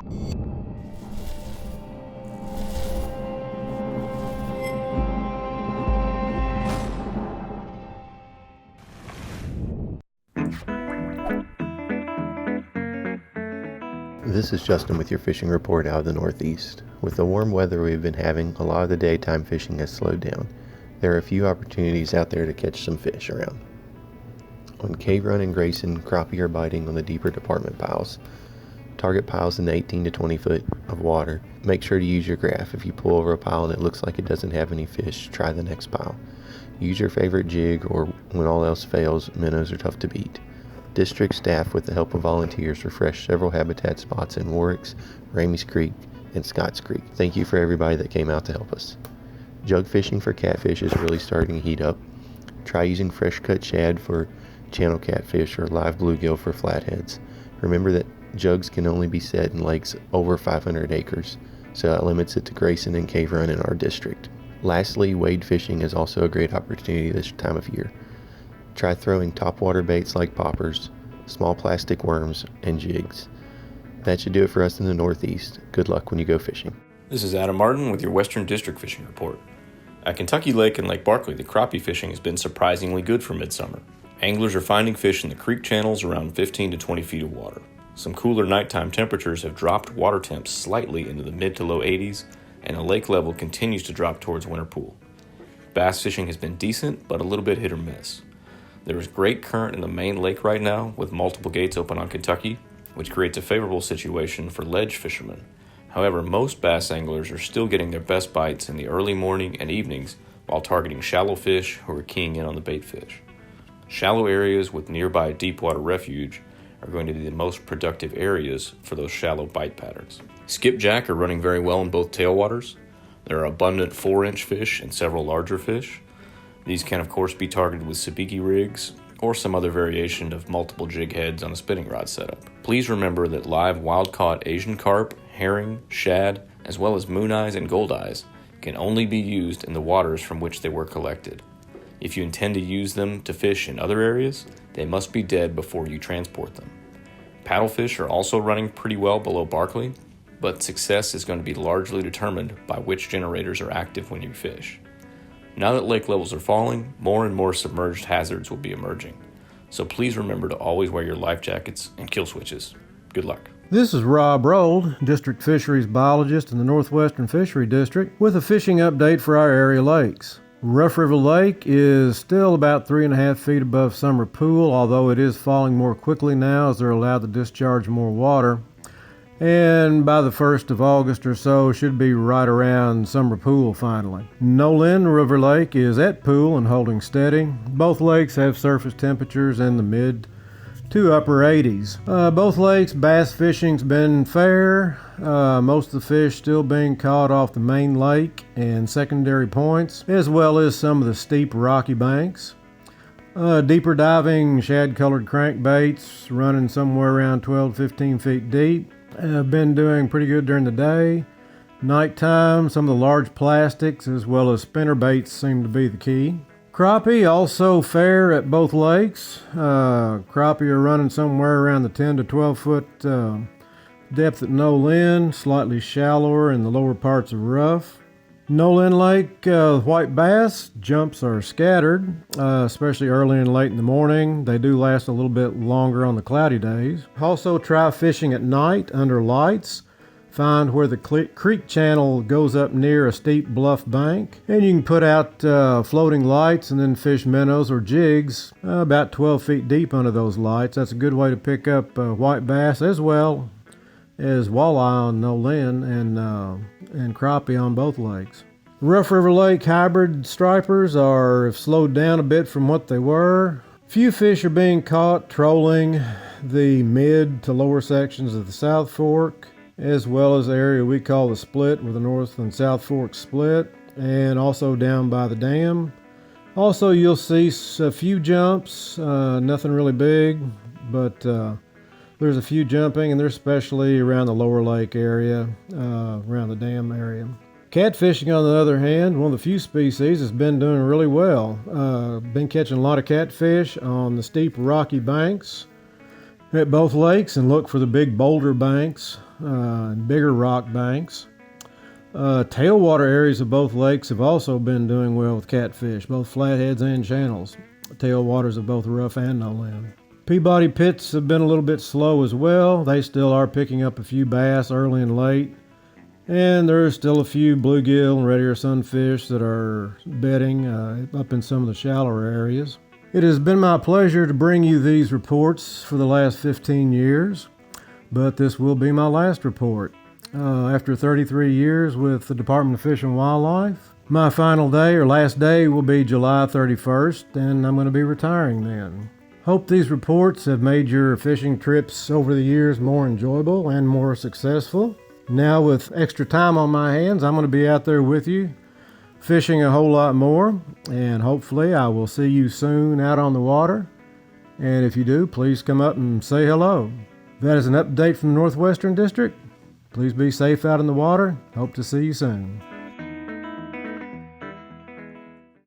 This is Justin with your fishing report out of the Northeast. With the warm weather we've been having, a lot of the daytime fishing has slowed down. There are a few opportunities out there to catch some fish around. On Cave Run and Grayson, crappie are biting on the deeper department piles. Target piles in the 18 to 20 foot of water. Make sure to use your graph. If you pull over a pile and it looks like it doesn't have any fish, try the next pile. Use your favorite jig, or when all else fails, minnows are tough to beat. District staff, with the help of volunteers, refreshed several habitat spots in Warwick's, Ramey's Creek, and Scotts Creek. Thank you for everybody that came out to help us. Jug fishing for catfish is really starting to heat up. Try using fresh cut shad for channel catfish or live bluegill for flatheads. Remember that jugs can only be set in lakes over 500 acres, so that limits it to Grayson and Cave Run in our district. Lastly, wade fishing is also a great opportunity this time of year. Try throwing topwater baits like poppers, small plastic worms, and jigs. That should do it for us in the Northeast. Good luck when you go fishing. This is Adam Martin with your Western District Fishing Report. At Kentucky Lake and Lake Barkley, the crappie fishing has been surprisingly good for midsummer. Anglers are finding fish in the creek channels around 15 to 20 feet of water. Some cooler nighttime temperatures have dropped water temps slightly into the mid to low 80s, and the lake level continues to drop towards winter pool. Bass fishing has been decent, but a little bit hit or miss. There is great current in the main lake right now, with multiple gates open on Kentucky, which creates a favorable situation for ledge fishermen. However, most bass anglers are still getting their best bites in the early morning and evenings while targeting shallow fish who are keying in on the bait fish. Shallow areas with nearby deep water refuge are going to be the most productive areas for those shallow bite patterns. Skipjack are running very well in both tailwaters. There are abundant 4-inch fish and several larger fish. These can, of course, be targeted with sabiki rigs or some other variation of multiple jig heads on a spinning rod setup. Please remember that live wild-caught Asian carp, herring, shad, as well as moon eyes and gold eyes can only be used in the waters from which they were collected. If you intend to use them to fish in other areas, they must be dead before you transport them. Paddlefish are also running pretty well below Barkley, but success is going to be largely determined by which generators are active when you fish. Now that lake levels are falling, more and more submerged hazards will be emerging. So please remember to always wear your life jackets and kill switches. Good luck. This is Rob Rold, District Fisheries Biologist in the Northwestern Fishery District, with a fishing update for our area lakes. Rough River Lake is still about 3.5 feet above summer pool, although it is falling more quickly now as they're allowed to discharge more water. And by the 1st of August or so, should be right around summer pool finally. Nolin River Lake is at pool and holding steady. Both lakes have surface temperatures in the mid to upper 80s. Both lakes, bass fishing's been fair. Most of the fish still being caught off the main lake and secondary points, as well as some of the steep rocky banks. Deeper diving shad-colored crankbaits running somewhere around 12 to 15 feet deep. Have been doing pretty good during the day. Nighttime, some of the large plastics as well as spinner baits seem to be the key. Crappie also fair at both lakes. Crappie are running somewhere around the 10 to 12 foot depth at Nolin, slightly shallower in the lower parts of Rough. Nolin Lake, white bass jumps are scattered, especially early and late in the morning. They do last a little bit longer on the cloudy days. Also try fishing at night under lights. Find where the creek channel goes up near a steep bluff bank. And you can put out floating lights and then fish minnows or jigs about 12 feet deep under those lights. That's a good way to pick up white bass as well as walleye on Nolin and crappie on both lakes. Rough River Lake hybrid stripers have slowed down a bit from what they were. Few fish are being caught trolling the mid to lower sections of the South Fork, as well as the area we call the split, where the North and South Forks split, and also down by the dam. Also, you'll see a few jumps, nothing really big, but there's a few jumping, and they're especially around the lower lake area, around the dam area. Catfishing, on the other hand, one of the few species, has been doing really well. Been catching a lot of catfish on the steep rocky banks at both lakes, and look for the big boulder banks and bigger rock banks. Tailwater areas of both lakes have also been doing well with catfish, both flatheads and channels. Tailwaters of both rough and no land. Peabody pits have been a little bit slow as well. They still are picking up a few bass early and late. And there's still a few bluegill and red ear sunfish that are bedding up in some of the shallower areas. It has been my pleasure to bring you these reports for the last 15 years, but this will be my last report. After 33 years with the Department of Fish and Wildlife, my final day or last day will be July 31st, and I'm going to be retiring then. Hope these reports have made your fishing trips over the years more enjoyable and more successful. Now with extra time on my hands, I'm going to be out there with you, fishing a whole lot more, and hopefully I will see you soon out on the water. And if you do, please come up and say hello. That is an update from the Northwestern District. Please be safe out in the water. Hope to see you soon.